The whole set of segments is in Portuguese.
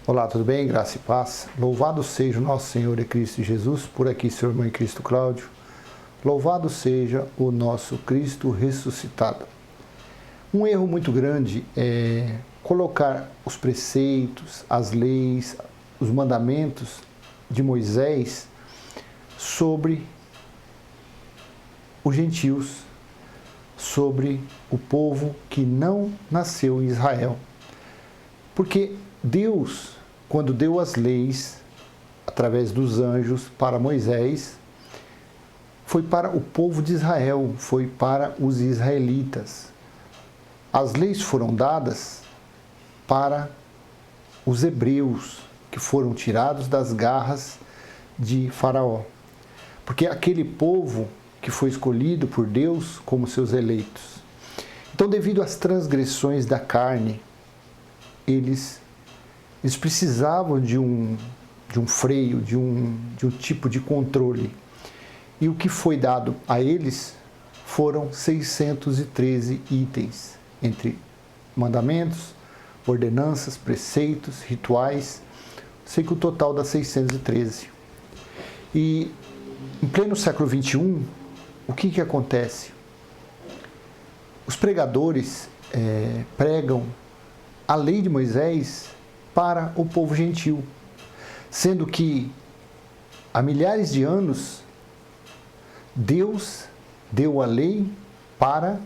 Olá, tudo bem? Graça e paz. Louvado seja o nosso Senhor e Cristo Jesus, por aqui seu irmão em Cristo Cláudio. Louvado seja o nosso Cristo ressuscitado. Um erro muito grande é colocar os preceitos, as leis, os mandamentos de Moisés sobre os gentios, sobre o povo que não nasceu em Israel. Porque Deus, quando deu as leis através dos anjos para Moisés, foi para o povo de Israel, foi para os israelitas. As leis foram dadas para os hebreus, que foram tirados das garras de Faraó. Porque aquele povo que foi escolhido por Deus como seus eleitos. Então, devido às transgressões da carne, eles precisavam de um freio, de um tipo de controle. E o que foi dado a eles foram 613 itens, entre mandamentos, ordenanças, preceitos, rituais. Sei que o total dá 613. E em pleno século XXI, o que acontece? Os pregadores pregam a lei de Moisés para o povo gentil, sendo que há milhares de anos Deus deu a lei para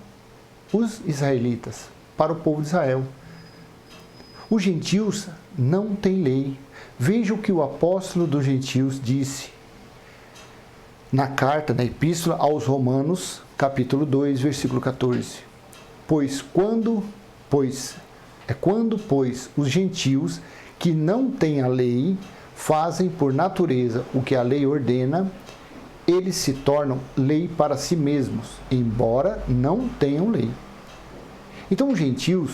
os israelitas, para o povo de Israel. Os gentios não têm lei. Veja o que o apóstolo dos gentios disse na carta, na epístola aos Romanos, capítulo 2, versículo 14. Pois os gentios que não têm a lei fazem por natureza o que a lei ordena, eles se tornam lei para si mesmos, embora não tenham lei. Então os gentios,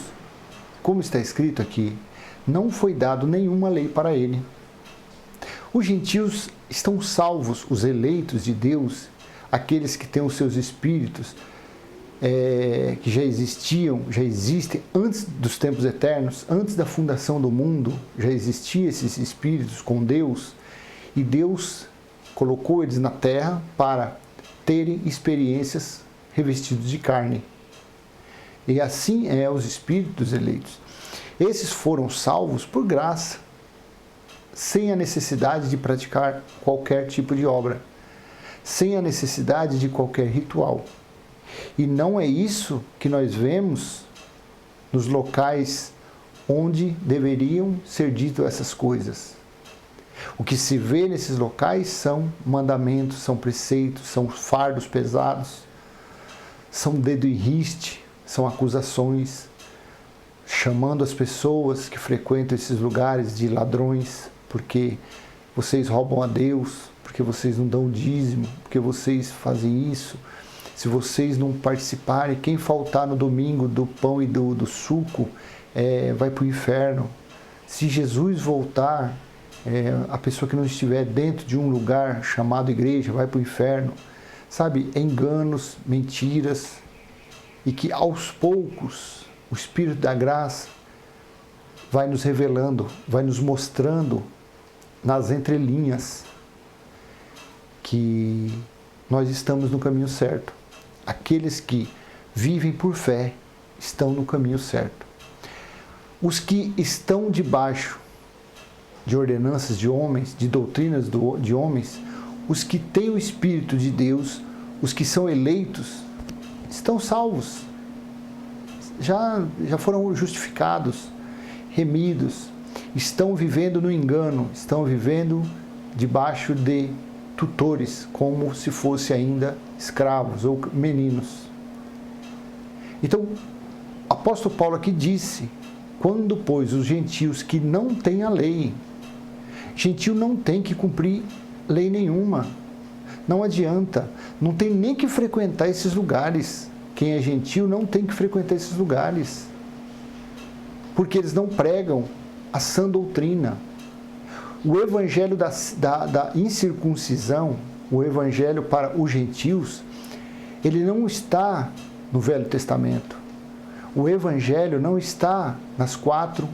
como está escrito aqui, não foi dado nenhuma lei para ele. Os gentios estão salvos, os eleitos de Deus, aqueles que têm os seus espíritos, que já existem antes dos tempos eternos, antes da fundação do mundo, já existiam esses espíritos com Deus, e Deus colocou eles na terra para terem experiências revestidos de carne. E assim é os espíritos eleitos. Esses foram salvos por graça, sem a necessidade de praticar qualquer tipo de obra, sem a necessidade de qualquer ritual. E não é isso que nós vemos nos locais onde deveriam ser ditas essas coisas. O que se vê nesses locais são mandamentos, são preceitos, são fardos pesados, são dedo em riste, são acusações, chamando as pessoas que frequentam esses lugares de ladrões, porque vocês roubam a Deus, porque vocês não dão dízimo, porque vocês fazem isso. Se vocês não participarem, quem faltar no domingo do pão e do suco vai para o inferno. Se Jesus voltar, a pessoa que não estiver dentro de um lugar chamado igreja vai para o inferno. Sabe, enganos, mentiras, e que aos poucos o Espírito da Graça vai nos revelando, vai nos mostrando nas entrelinhas que nós estamos no caminho certo. Aqueles que vivem por fé estão no caminho certo. Os que estão debaixo de ordenanças de homens, de doutrinas de homens, os que têm o Espírito de Deus, os que são eleitos, estão salvos. Já foram justificados, remidos, estão vivendo no engano, estão vivendo debaixo de tutores, como se fossem ainda escravos ou meninos. Então, o apóstolo Paulo aqui disse, quando, pois, os gentios que não têm a lei, gentio não tem que cumprir lei nenhuma, não adianta, não tem nem que frequentar esses lugares. Quem é gentio não tem que frequentar esses lugares, porque eles não pregam a sã doutrina. O evangelho da incircuncisão, o evangelho para os gentios, ele não está no Velho Testamento. O evangelho não está nas 4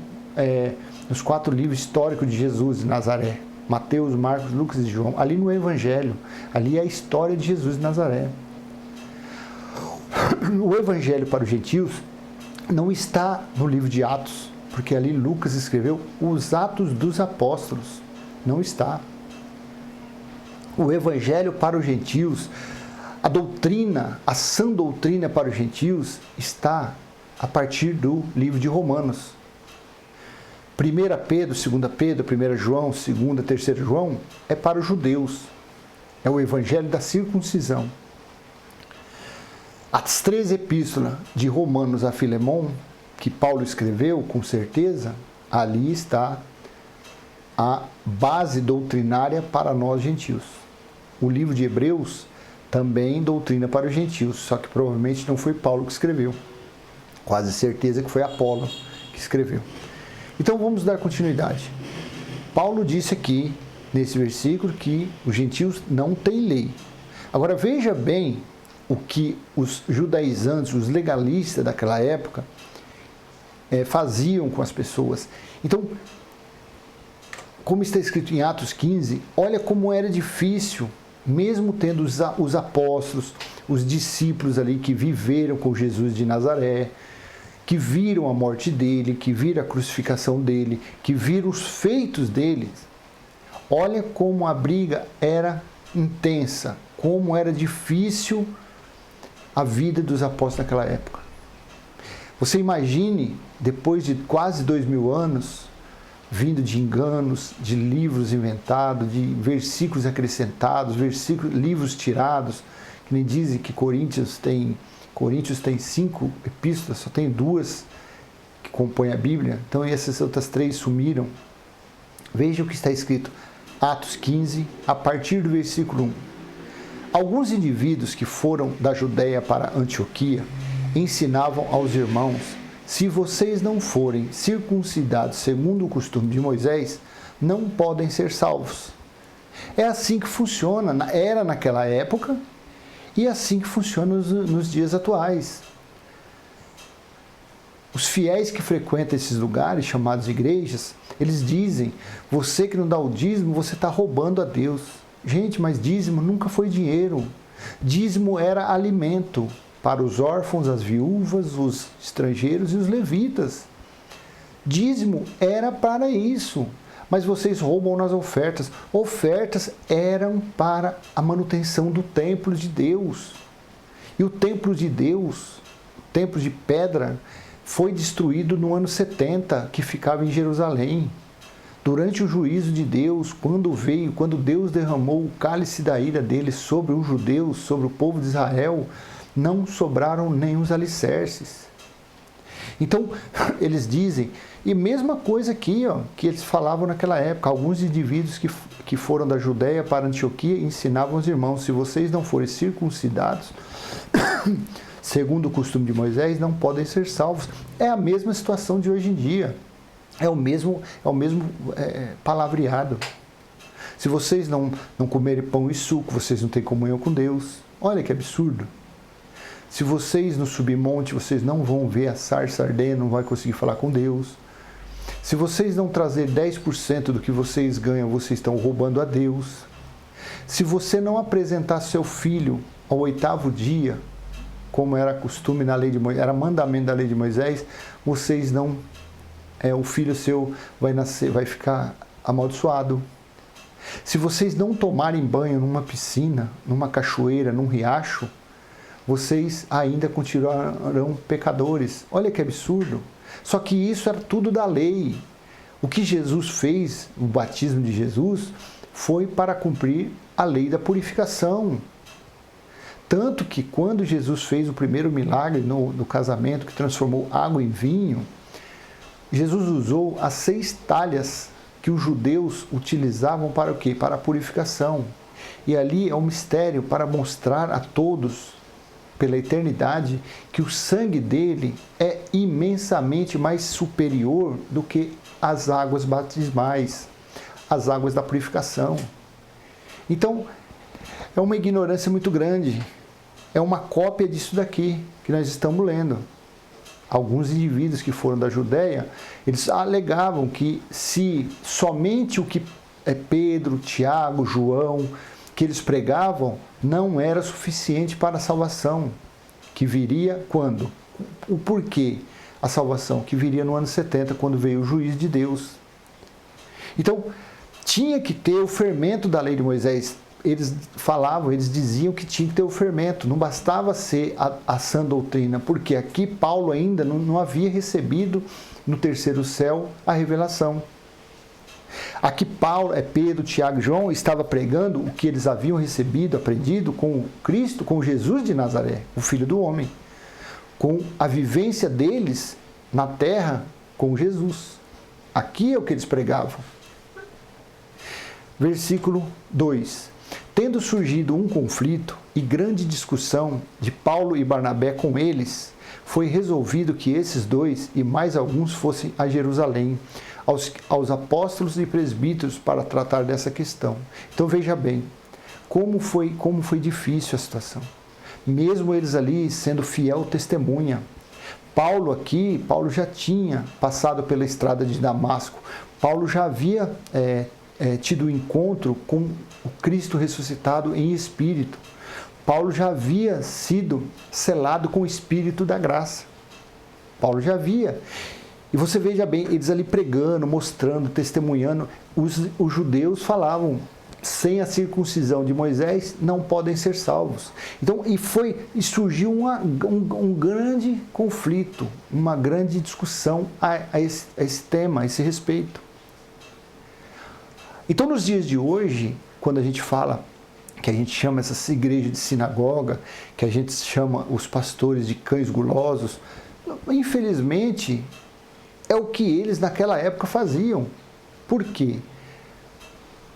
nos 4 livros históricos de Jesus de Nazaré. Mateus, Marcos, Lucas e João. Ali no Evangelho, ali é a história de Jesus de Nazaré. O Evangelho para os gentios não está no livro de Atos, porque ali Lucas escreveu os Atos dos Apóstolos. Não está. O Evangelho para os gentios, a doutrina, a sã doutrina para os gentios está a partir do livro de Romanos. 1 Pedro, 2 Pedro, 1 João, 2, 3 João é para os judeus. É o Evangelho da circuncisão. As 3 epístolas de Romanos a Filemon, que Paulo escreveu, com certeza, ali está a base doutrinária para nós gentios. O livro de Hebreus também doutrina para os gentios, só que provavelmente não foi Paulo que escreveu. Quase certeza que foi Apolo que escreveu. Então vamos dar continuidade. Paulo disse aqui, nesse versículo, que os gentios não têm lei. Agora veja bem o que os judaizantes, os legalistas daquela época, faziam com as pessoas. Então, como está escrito em Atos 15, olha como era difícil, mesmo tendo os apóstolos, os discípulos ali que viveram com Jesus de Nazaré, que viram a morte dele, que viram a crucificação dele, que viram os feitos dele. Olha como a briga era intensa, como era difícil a vida dos apóstolos naquela época. Você imagine, depois de quase 2000 anos, vindo de enganos, de livros inventados, de versículos acrescentados, livros tirados, que nem dizem que Coríntios tem 5 epístolas, só tem 2 que compõem a Bíblia, então essas outras 3 sumiram. Veja o que está escrito, Atos 15, a partir do versículo 1. Alguns indivíduos que foram da Judéia para Antioquia ensinavam aos irmãos: se vocês não forem circuncidados segundo o costume de Moisés, não podem ser salvos. É assim que funciona, era naquela época, e é assim que funciona nos dias atuais. Os fiéis que frequentam esses lugares, chamados igrejas, eles dizem: você que não dá o dízimo, você está roubando a Deus. Gente, mas dízimo nunca foi dinheiro. Dízimo era alimento para os órfãos, as viúvas, os estrangeiros e os levitas. Dízimo era para isso. Mas vocês roubam nas ofertas. Ofertas eram para a manutenção do templo de Deus. E o templo de Deus, o templo de pedra, foi destruído no ano 70, que ficava em Jerusalém. Durante o juízo de Deus, quando Deus derramou o cálice da ira dele sobre os judeus, sobre o povo de Israel, não sobraram nem os alicerces. Então, eles dizem, e mesma coisa aqui, que eles falavam naquela época, alguns indivíduos que foram da Judéia para Antioquia ensinavam os irmãos: se vocês não forem circuncidados, segundo o costume de Moisés, não podem ser salvos. É a mesma situação de hoje em dia. É o mesmo palavreado. Se vocês não comerem pão e suco, vocês não têm comunhão com Deus. Olha que absurdo. Se vocês no submonte, vocês não vão ver a sarça ardendo, não vai conseguir falar com Deus. Se vocês não trazer 10% do que vocês ganham, vocês estão roubando a Deus. Se você não apresentar seu filho ao 8º dia, como era costume na lei de Moisés, era mandamento da lei de Moisés, vocês não... o filho seu vai nascer, vai ficar amaldiçoado. Se vocês não tomarem banho numa piscina, numa cachoeira, num riacho, vocês ainda continuarão pecadores. Olha que absurdo. Só que isso era tudo da lei. O que Jesus fez, o batismo de Jesus, foi para cumprir a lei da purificação. Tanto que quando Jesus fez o primeiro milagre no casamento, que transformou água em vinho, Jesus usou as 6 talhas que os judeus utilizavam para o quê? Para a purificação. E ali é um mistério para mostrar a todos, pela eternidade, que o sangue dele é imensamente mais superior do que as águas batismais, as águas da purificação. Então, é uma ignorância muito grande. É uma cópia disso daqui que nós estamos lendo. alguns indivíduos que foram da Judéia, eles alegavam que se somente o que Pedro, Tiago, João, que eles pregavam, não era suficiente para a salvação, que viria quando? O porquê a salvação? Que viria no ano 70, quando veio o juiz de Deus. Então, tinha que ter o fermento da lei de Moisés. Eles falavam, eles diziam que tinha que ter o fermento, não bastava ser a sã doutrina, porque aqui Paulo ainda não havia recebido no terceiro céu a revelação. Aqui Pedro, Tiago e João estava pregando o que eles haviam recebido, aprendido com Cristo, com Jesus de Nazaré, o Filho do Homem, com a vivência deles na terra com Jesus. Aqui é o que eles pregavam. Versículo 2. Tendo surgido um conflito e grande discussão de Paulo e Barnabé com eles, foi resolvido que esses dois e mais alguns fossem a Jerusalém, aos apóstolos e presbíteros, para tratar dessa questão. Então veja bem, como foi difícil a situação. Mesmo eles ali sendo fiel testemunha. Paulo já tinha passado pela estrada de Damasco. Paulo já havia tido encontro com o Cristo ressuscitado em espírito. Paulo já havia sido selado com o Espírito da graça. Paulo já havia. E você veja bem, eles ali pregando, mostrando, testemunhando. Os judeus falavam, sem a circuncisão de Moisés, não podem ser salvos. Então, e surgiu um grande conflito, uma grande discussão a esse tema, a esse respeito. Então, nos dias de hoje, quando a gente fala, que a gente chama essa igreja de sinagoga, que a gente chama os pastores de cães gulosos, infelizmente, é o que eles naquela época faziam. Por quê?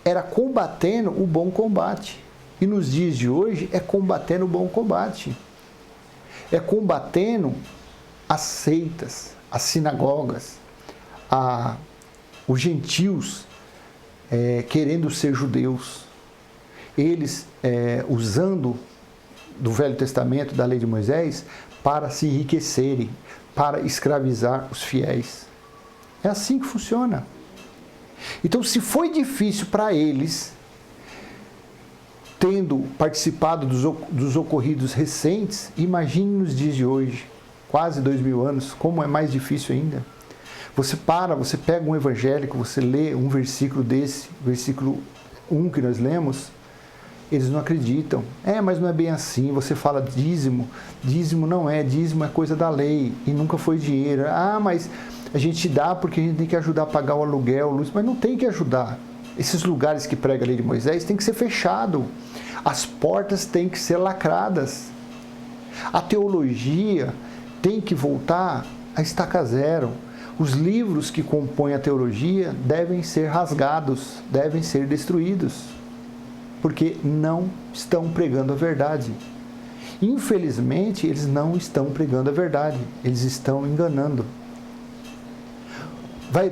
Era combatendo o bom combate. E nos dias de hoje é combatendo o bom combate. É combatendo as seitas, as sinagogas, os gentios querendo ser judeus. Eles usando do Velho Testamento, da lei de Moisés, para se enriquecerem, para escravizar os fiéis. É assim que funciona. Então, se foi difícil para eles, tendo participado dos ocorridos recentes, imagine nos dias de hoje, quase 2000 anos, como é mais difícil ainda. Você pega um evangélico, você lê um versículo desse, versículo 1 que nós lemos, eles não acreditam. Mas não é bem assim. Você fala dízimo não é, dízimo é coisa da lei e nunca foi dinheiro. Mas a gente dá porque a gente tem que ajudar a pagar o aluguel, luz, mas não tem que ajudar. Esses lugares que prega a lei de Moisés tem que ser fechado. As portas têm que ser lacradas. A teologia tem que voltar a estaca zero. Os livros que compõem a teologia devem ser rasgados, devem ser destruídos, porque não estão pregando a verdade. Infelizmente, eles não estão pregando a verdade, eles estão enganando. Vai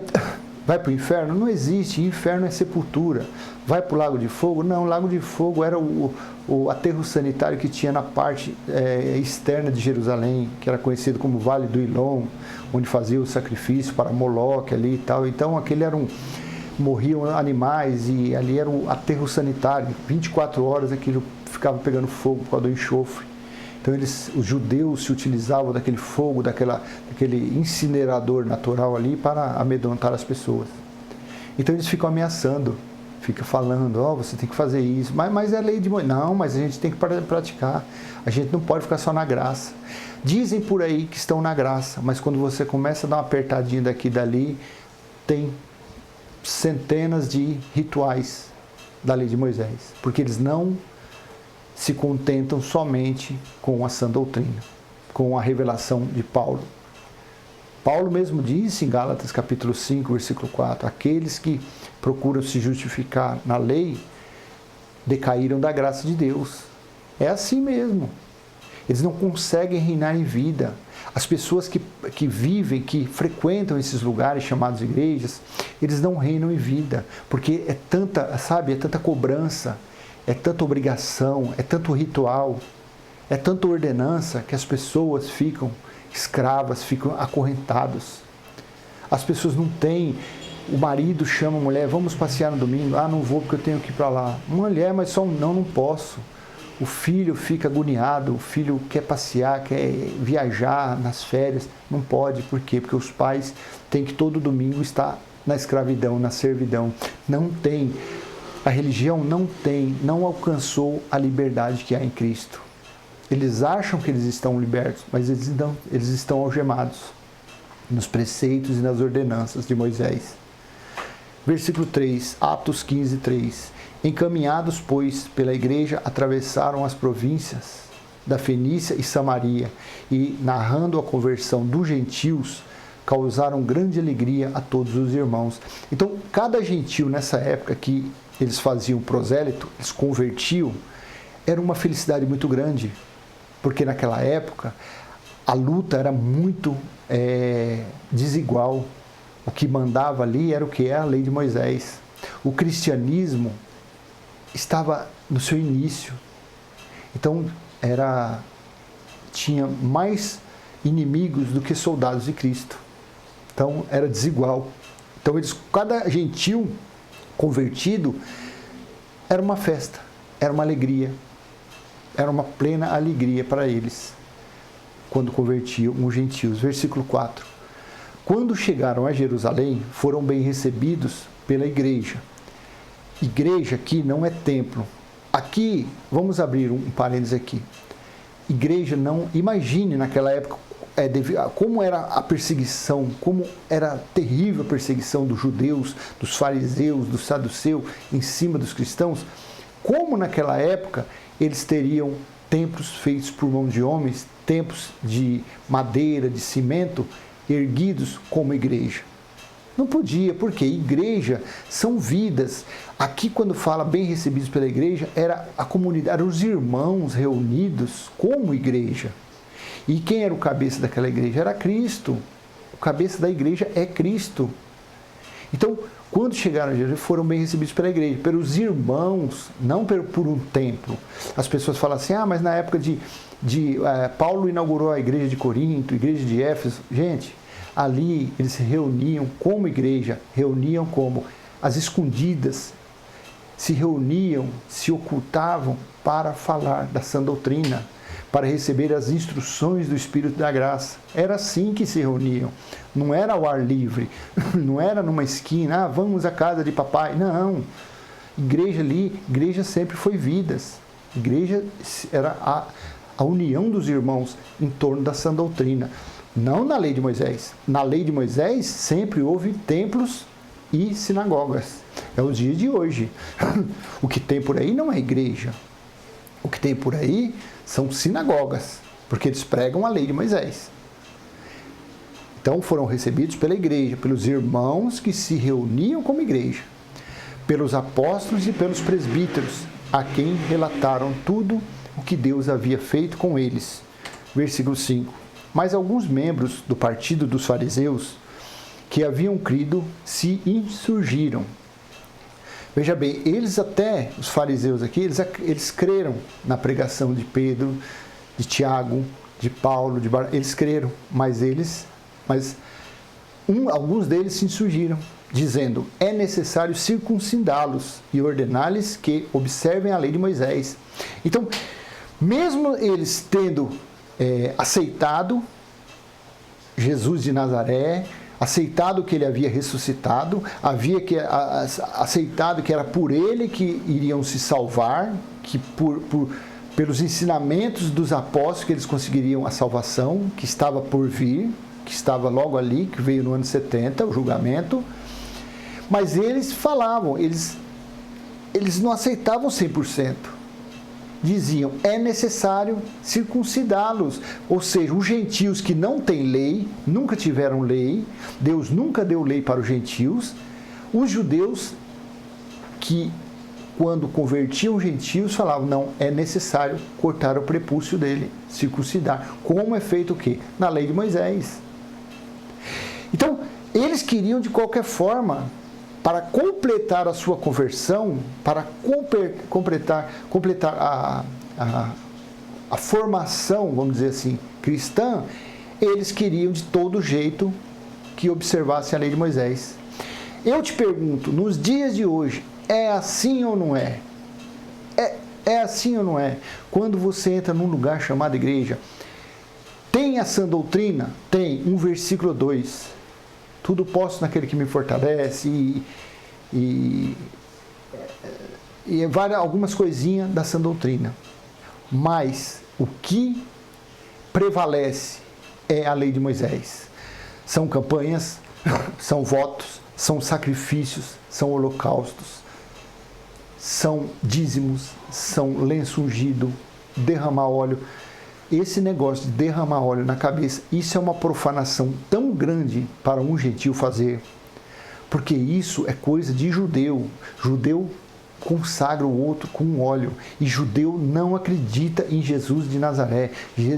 para o inferno? Não existe, inferno é sepultura. Vai para o Lago de Fogo? Não, o Lago de Fogo era o aterro sanitário que tinha na parte externa de Jerusalém, que era conhecido como Vale do Hilom, onde fazia o sacrifício para Moloque ali e tal. Então aquele morriam animais e ali era o aterro sanitário. 24 horas aquilo ficava pegando fogo por causa do enxofre. Então os judeus se utilizavam daquele fogo, daquele incinerador natural ali para amedrontar as pessoas. Então eles ficam ameaçando, ficam falando, você tem que fazer isso, mas é lei de Moisés. Não, mas a gente tem que praticar, a gente não pode ficar só na graça. Dizem por aí que estão na graça, mas quando você começa a dar uma apertadinha daqui e dali, tem centenas de rituais da lei de Moisés, porque eles não se contentam somente com a sã doutrina, com a revelação de Paulo. Paulo mesmo disse em Gálatas capítulo 5, versículo 4, aqueles que procuram se justificar na lei decaíram da graça de Deus. É assim mesmo. Eles não conseguem reinar em vida. As pessoas que vivem, que frequentam esses lugares chamados igrejas, eles não reinam em vida, porque é tanta cobrança, é tanta obrigação, é tanto ritual, é tanta ordenança que as pessoas ficam escravas, ficam acorrentados. As pessoas não têm. O marido chama a mulher, vamos passear no domingo. Ah, não vou porque eu tenho que ir para lá. Mulher, mas só não posso. O filho fica agoniado, o filho quer passear, quer viajar nas férias. Não pode, por quê? Porque os pais têm que todo domingo estar na escravidão, na servidão. Não tem. A religião não alcançou a liberdade que há em Cristo. Eles acham que eles estão libertos, mas eles estão algemados nos preceitos e nas ordenanças de Moisés. Versículo 3, Atos 15, 3. Encaminhados, pois, pela igreja, atravessaram as províncias da Fenícia e Samaria e, narrando a conversão dos gentios, causaram grande alegria a todos os irmãos. Então, cada gentil nessa época que eles faziam prosélito, eles convertiam, era uma felicidade muito grande, porque naquela época a luta era muito desigual. O que mandava ali era o que é a lei de Moisés. O cristianismo estava no seu início. Então, tinha mais inimigos do que soldados de Cristo. Então, era desigual. Então, cada gentil convertido era uma festa, era uma alegria, era uma plena alegria para eles, quando convertiam os gentios. Versículo 4. Quando chegaram a Jerusalém, foram bem recebidos pela igreja. Igreja aqui não é templo. Aqui, vamos abrir um parênteses aqui. Igreja não... Imagine naquela época como era a perseguição, como era terrível a perseguição dos judeus, dos fariseus, dos saduceus em cima dos cristãos. Como naquela época eles teriam templos feitos por mãos de homens, templos de madeira, de cimento, erguidos como igreja. Não podia, porque igreja são vidas. Aqui, quando fala bem recebidos pela igreja, era a comunidade, eram os irmãos reunidos como igreja. E quem era o cabeça daquela igreja? Era Cristo. O cabeça da igreja é Cristo. Então, quando chegaram a Jesus, foram bem recebidos pela igreja, pelos irmãos, não por um templo. As pessoas falam assim, mas na época Paulo inaugurou a igreja de Corinto, a igreja de Éfeso. Gente, ali eles se reuniam como igreja, reuniam como as escondidas, se reuniam, se ocultavam para falar da sã doutrina, para receber as instruções do Espírito da Graça. Era assim que se reuniam. Não era ao ar livre, não era numa esquina, vamos à casa de papai. Não. Igreja sempre foi vidas. Igreja era a união dos irmãos em torno da sã doutrina. Não na lei de Moisés. Na lei de Moisés sempre houve templos e sinagogas. É o dia de hoje. O que tem por aí não é igreja. O que tem por aí são sinagogas, porque eles pregam a lei de Moisés. Então foram recebidos pela igreja, pelos irmãos que se reuniam como igreja, pelos apóstolos e pelos presbíteros, a quem relataram tudo o que Deus havia feito com eles. Versículo 5. Mas alguns membros do partido dos fariseus que haviam crido se insurgiram. Veja bem, os fariseus aqui, eles creram na pregação de Pedro, de Tiago, de Paulo, eles creram, mas alguns deles se insurgiram, dizendo, é necessário circuncidá-los e ordenar-lhes que observem a lei de Moisés. Então, mesmo eles tendo aceitado Jesus de Nazaré, aceitado que ele havia ressuscitado, aceitado que era por ele que iriam se salvar, que pelos ensinamentos dos apóstolos que eles conseguiriam a salvação, que estava por vir, que estava logo ali, que veio no ano 70, o julgamento. Mas eles falavam, eles não aceitavam 100%. Diziam, é necessário circuncidá-los. Ou seja, os gentios que não têm lei, nunca tiveram lei, Deus nunca deu lei para os gentios. Os judeus que, quando convertiam os gentios, falavam, não, é necessário cortar o prepúcio dele, circuncidar. Como é feito o quê? Na lei de Moisés. Então, eles queriam de qualquer forma, para completar a sua conversão, para completar a formação, vamos dizer assim, cristã, eles queriam de todo jeito que observasse a lei de Moisés. Eu te pergunto, nos dias de hoje, é assim ou não é? É assim ou não é? Quando você entra num lugar chamado igreja, tem a sã doutrina? Tem, um versículo 2. Tudo posso naquele que me fortalece e algumas coisinhas da sã doutrina. Mas o que prevalece é a lei de Moisés. São campanhas, são votos, são sacrifícios, são holocaustos, são dízimos, são lenço ungido, derramar óleo. Esse negócio de derramar óleo na cabeça, isso é uma profanação tão grande para um gentio fazer, porque isso é coisa de judeu. Judeu consagra o outro com óleo, e judeu não acredita em Jesus de Nazaré.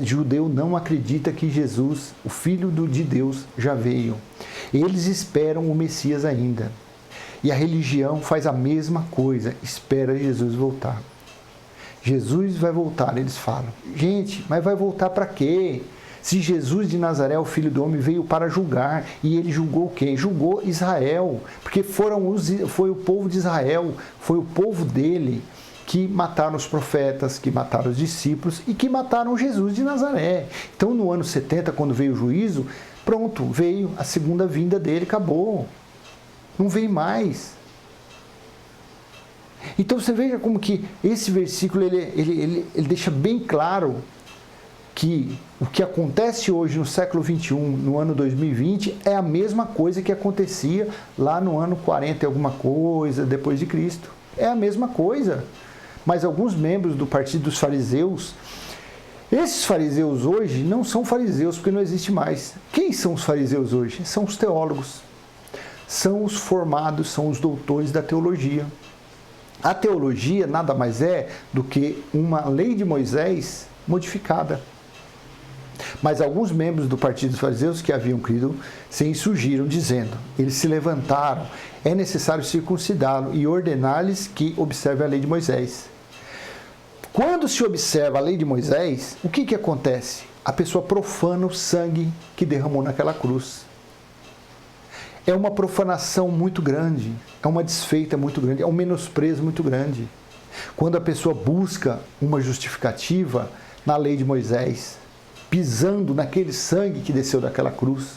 Judeu não acredita que Jesus, o Filho de Deus, já veio. Eles esperam o Messias ainda. E a religião faz a mesma coisa, espera Jesus voltar. Jesus vai voltar, eles falam. Gente, mas vai voltar para quê? Se Jesus de Nazaré, o Filho do Homem, veio para julgar, e ele julgou quem? Julgou Israel, porque foi o povo de Israel, foi o povo dele que mataram os profetas, que mataram os discípulos e que mataram Jesus de Nazaré. Então, no ano 70, quando veio o juízo, pronto, veio a segunda vinda dele, acabou. Não vem mais. Então, você veja como que esse versículo ele deixa bem claro que o que acontece hoje no século 21, no ano 2020, é a mesma coisa que acontecia lá no ano 40 e alguma coisa depois de Cristo. É a mesma coisa. Mas alguns membros do partido dos fariseus, esses fariseus hoje não são fariseus porque não existe mais. Quem são os fariseus hoje? São os teólogos. São os formados, são os doutores da teologia. A teologia nada mais é do que uma lei de Moisés modificada. Mas alguns membros do partido dos fariseus que haviam crido se insurgiram, dizendo, eles se levantaram, é necessário circuncidá-lo e ordenar-lhes que observe a lei de Moisés. Quando se observa a lei de Moisés, o que acontece? A pessoa profana o sangue que derramou naquela cruz. É uma profanação muito grande, é uma desfeita muito grande, é um menosprezo muito grande. Quando a pessoa busca uma justificativa na lei de Moisés, pisando naquele sangue que desceu daquela cruz.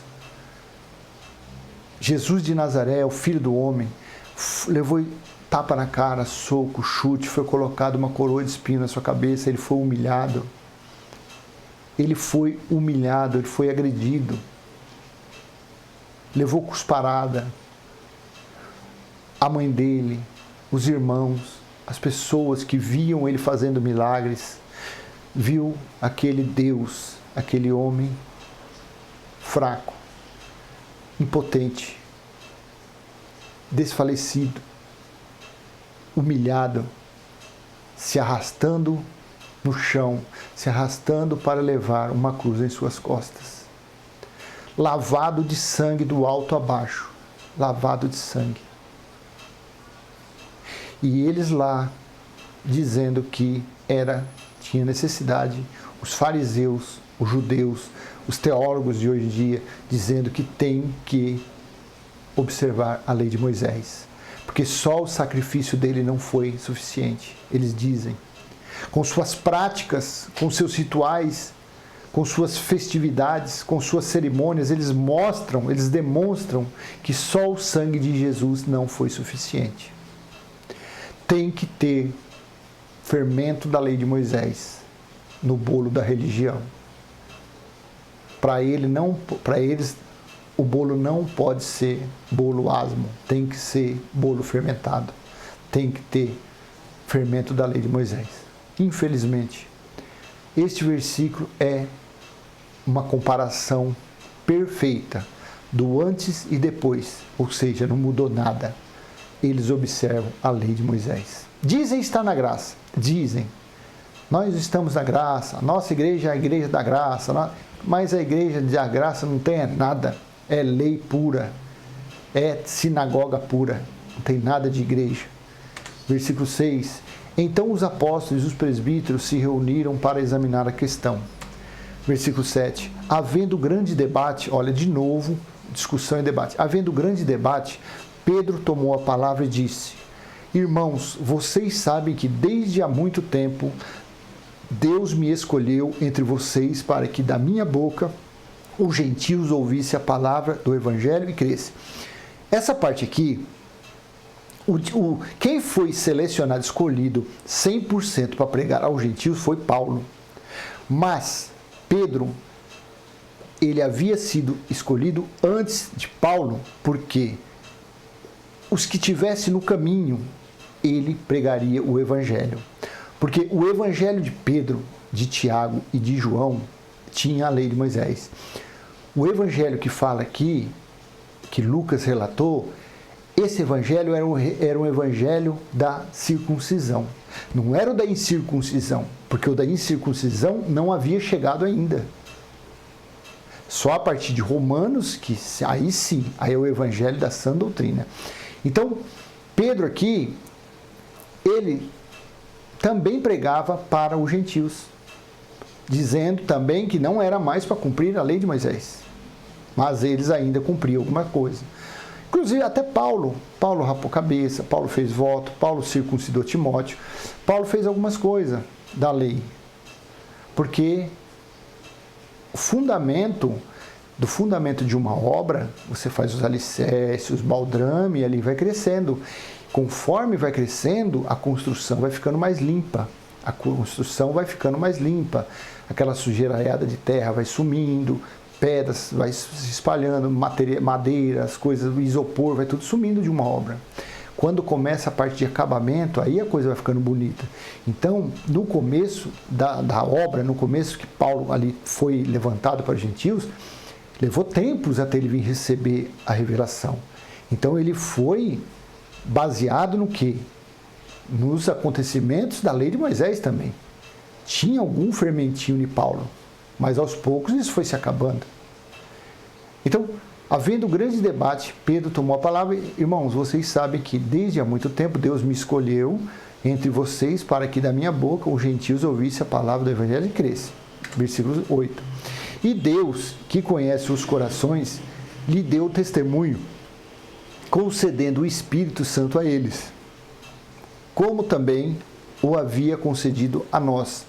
Jesus de Nazaré, o Filho do Homem, levou tapa na cara, soco, chute, foi colocado uma coroa de espinho na sua cabeça, ele foi humilhado. Ele foi humilhado, ele foi agredido. Levou cusparada. A mãe dele, os irmãos, as pessoas que viam ele fazendo milagres, viu aquele Deus, aquele homem fraco, impotente, desfalecido, humilhado, se arrastando no chão, se arrastando para levar uma cruz em suas costas. Lavado de sangue do alto a baixo, lavado de sangue. E eles lá dizendo que tinha necessidade, os fariseus, os judeus, os teólogos de hoje em dia, dizendo que tem que observar a lei de Moisés, porque só o sacrifício dele não foi suficiente. Eles dizem, com suas práticas, com seus rituais, com suas festividades, com suas cerimônias, eles demonstram que só o sangue de Jesus não foi suficiente. Tem que ter fermento da lei de Moisés no bolo da religião. Para eles, o bolo não pode ser bolo asmo, tem que ser bolo fermentado, tem que ter fermento da lei de Moisés. Infelizmente, este versículo é uma comparação perfeita do antes e depois, ou seja, não mudou nada. Eles observam a lei de Moisés. Dizem estar na graça, dizem, nós estamos na graça, a nossa igreja é a igreja da graça, mas a igreja da graça não tem nada, é lei pura, é sinagoga pura, não tem nada de igreja. Versículo 6, então os apóstolos e os presbíteros se reuniram para examinar a questão. Versículo 7. Havendo grande debate, olha de novo, discussão e debate. Havendo grande debate, Pedro tomou a palavra e disse: Irmãos, vocês sabem que desde há muito tempo Deus me escolheu entre vocês para que da minha boca os gentios ouvissem a palavra do evangelho e crescem. Essa parte aqui, quem foi selecionado, escolhido 100% para pregar aos gentios foi Paulo. Mas Pedro, ele havia sido escolhido antes de Paulo, porque os que tivessem no caminho, ele pregaria o evangelho. Porque o evangelho de Pedro, de Tiago e de João tinha a lei de Moisés. O evangelho que fala aqui, que Lucas relatou, esse evangelho era um evangelho da circuncisão. Não era o da incircuncisão, porque o da incircuncisão não havia chegado ainda. Só a partir de Romanos, que aí sim, aí é o evangelho da sã doutrina. Então, Pedro aqui, ele também pregava para os gentios, dizendo também que não era mais para cumprir a lei de Moisés, mas eles ainda cumpriam alguma coisa. Inclusive até Paulo rapou cabeça, Paulo fez voto, Paulo circuncidou Timóteo, Paulo fez algumas coisas da lei, porque do fundamento de uma obra, você faz os alicerces, os baldrame, e ali vai crescendo. Conforme vai crescendo, a construção vai ficando mais limpa. A construção vai ficando mais limpa. Aquela sujeiraiada de terra vai sumindo, pedras vai se espalhando, madeira, as coisas, isopor, vai tudo sumindo de uma obra. Quando começa a parte de acabamento, aí a coisa vai ficando bonita. Então, no começo da obra, no começo que Paulo ali foi levantado para os gentios, levou tempos até ele vir receber a revelação. Então, ele foi baseado no quê? Nos acontecimentos da lei de Moisés também. Tinha algum fermentinho em Paulo, mas aos poucos isso foi se acabando. Então, havendo grande debate, Pedro tomou a palavra: Irmãos, vocês sabem que desde há muito tempo Deus me escolheu entre vocês para que da minha boca os gentios ouvissem a palavra do evangelho e crescem. Versículo 8. E Deus, que conhece os corações, lhe deu testemunho, concedendo o Espírito Santo a eles, como também o havia concedido a nós.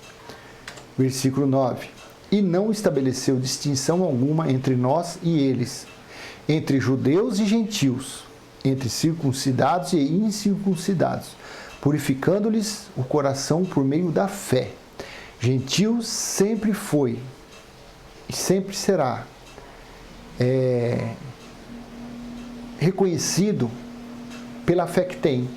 Versículo 9. E não estabeleceu distinção alguma entre nós e eles, entre judeus e gentios, entre circuncidados e incircuncidados, purificando-lhes o coração por meio da fé. Gentio sempre foi e sempre será reconhecido pela fé que tem.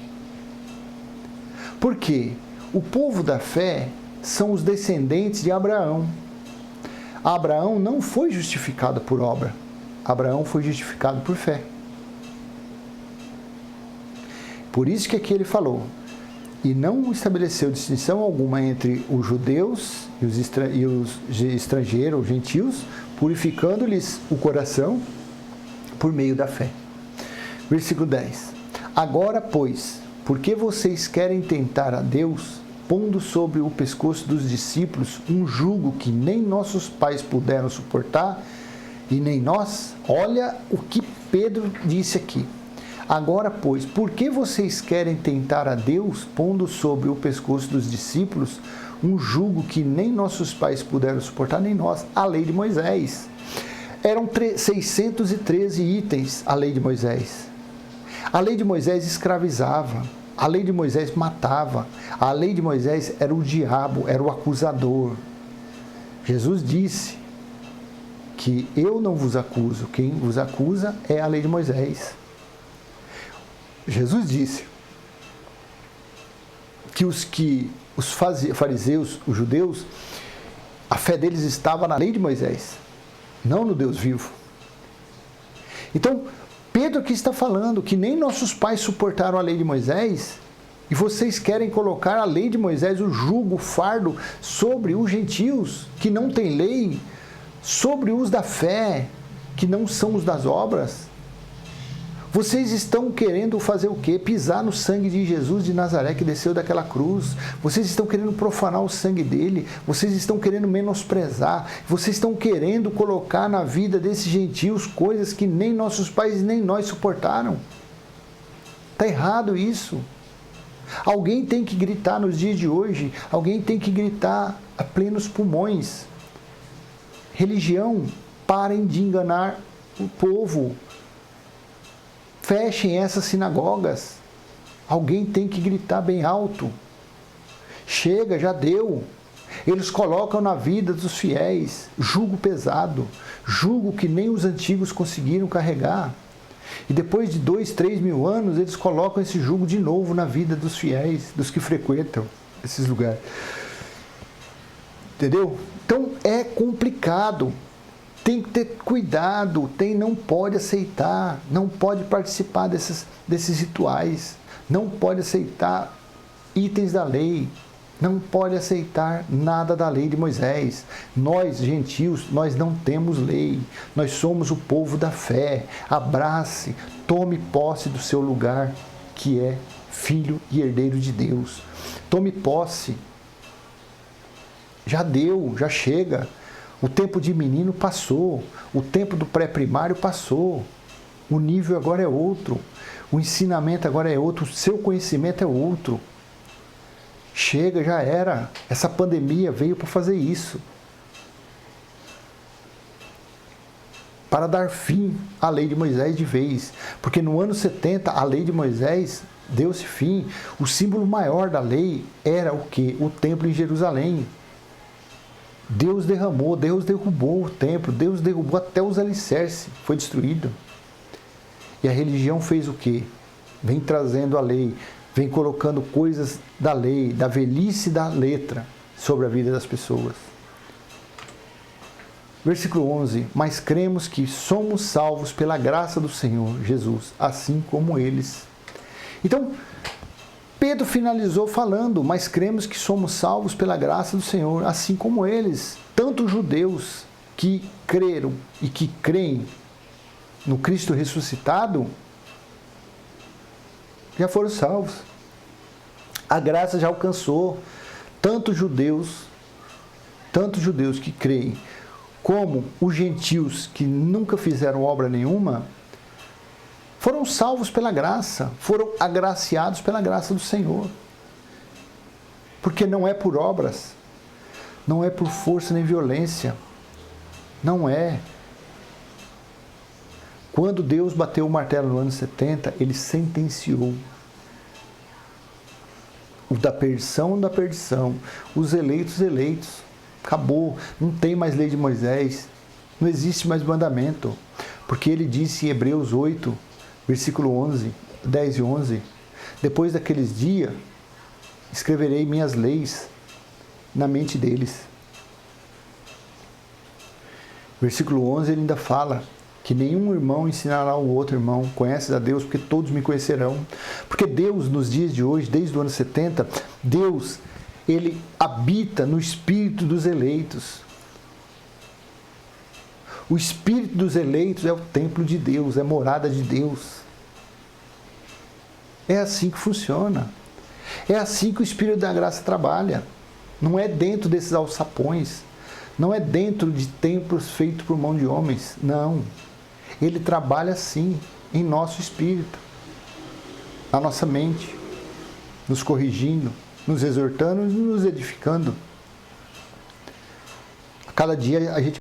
Porque o povo da fé são os descendentes de Abraão. Abraão não foi justificado por obra. Abraão foi justificado por fé. Por isso que aqui ele falou: e não estabeleceu distinção alguma entre os judeus e os estrangeiros, os gentios, purificando-lhes o coração por meio da fé. Versículo 10. Agora, pois, por que vocês querem tentar a Deus, pondo sobre o pescoço dos discípulos um jugo que nem nossos pais puderam suportar, e nem nós? Olha o que Pedro disse aqui. Agora, pois, por que vocês querem tentar a Deus, pondo sobre o pescoço dos discípulos um jugo que nem nossos pais puderam suportar, nem nós? A lei de Moisés. Eram 613 itens a lei de Moisés. A lei de Moisés escravizava. A lei de Moisés matava. A lei de Moisés era o diabo, era o acusador. Jesus disse que eu não vos acuso, quem vos acusa é a lei de Moisés. Jesus disse que os fariseus, os judeus, a fé deles estava na lei de Moisés, não no Deus vivo. Então, Pedro aqui está falando que nem nossos pais suportaram a lei de Moisés, e vocês querem colocar a lei de Moisés, o jugo, o fardo, sobre os gentios que não têm lei, sobre os da fé, que não são os das obras. Vocês estão querendo fazer o quê? Pisar no sangue de Jesus de Nazaré que desceu daquela cruz. Vocês estão querendo profanar o sangue dele. Vocês estão querendo menosprezar. Vocês estão querendo colocar na vida desses gentios coisas que nem nossos pais nem nós suportaram. Está errado isso. Alguém tem que gritar nos dias de hoje. Alguém tem que gritar a plenos pulmões. Religião, parem de enganar o povo. Fechem essas sinagogas. Alguém tem que gritar bem alto. Chega, já deu. Eles colocam na vida dos fiéis jugo pesado, jugo que nem os antigos conseguiram carregar. E depois de 2, 3 mil anos, eles colocam esse jugo de novo na vida dos fiéis, dos que frequentam esses lugares. Entendeu? Então é complicado. Tem que ter cuidado, não pode aceitar, não pode participar desses rituais, não pode aceitar itens da lei, não pode aceitar nada da lei de Moisés. Nós, gentios, nós não temos lei, nós somos o povo da fé. Abrace, tome posse do seu lugar, que é filho e herdeiro de Deus. Tome posse. Já deu, já chega. O tempo de menino passou, o tempo do pré-primário passou, o nível agora é outro, o ensinamento agora é outro, o seu conhecimento é outro. Chega, já era. Essa pandemia veio para fazer isso. Para dar fim à lei de Moisés de vez. Porque no ano 70, a lei de Moisés deu-se fim. O símbolo maior da lei era o quê? O templo em Jerusalém. Deus derramou, Deus derrubou o templo, Deus derrubou até os alicerces, foi destruído. E a religião fez o quê? Vem trazendo a lei, vem colocando coisas da lei, da velhice da letra sobre a vida das pessoas. Versículo 11, mas cremos que somos salvos pela graça do Senhor Jesus, assim como eles. Então, Pedro finalizou falando, mas cremos que somos salvos pela graça do Senhor, assim como eles, tanto judeus que creram e que creem no Cristo ressuscitado, já foram salvos. A graça já alcançou tanto judeus que creem, como os gentios que nunca fizeram obra nenhuma, foram salvos pela graça, foram agraciados pela graça do Senhor. Porque não é por obras, não é por força nem violência, não é. Quando Deus bateu o martelo no ano 70, Ele sentenciou o da perdição, os eleitos. Acabou, não tem mais lei de Moisés, não existe mais mandamento. Porque Ele disse em Hebreus 8, versículo 11, 10 e 11, depois daqueles dias, escreverei minhas leis na mente deles. Versículo 11, ele ainda fala que nenhum irmão ensinará ao outro irmão, conheces a Deus, porque todos me conhecerão. Porque Deus, nos dias de hoje, desde o ano 70, Deus, Ele habita no espírito dos eleitos. O espírito dos eleitos é o templo de Deus, é a morada de Deus. É assim que funciona. É assim que o Espírito da Graça trabalha. Não é dentro desses alçapões. Não é dentro de templos feitos por mão de homens. Não. Ele trabalha assim, em nosso espírito, na nossa mente, nos corrigindo, nos exortando e nos edificando. A cada dia a gente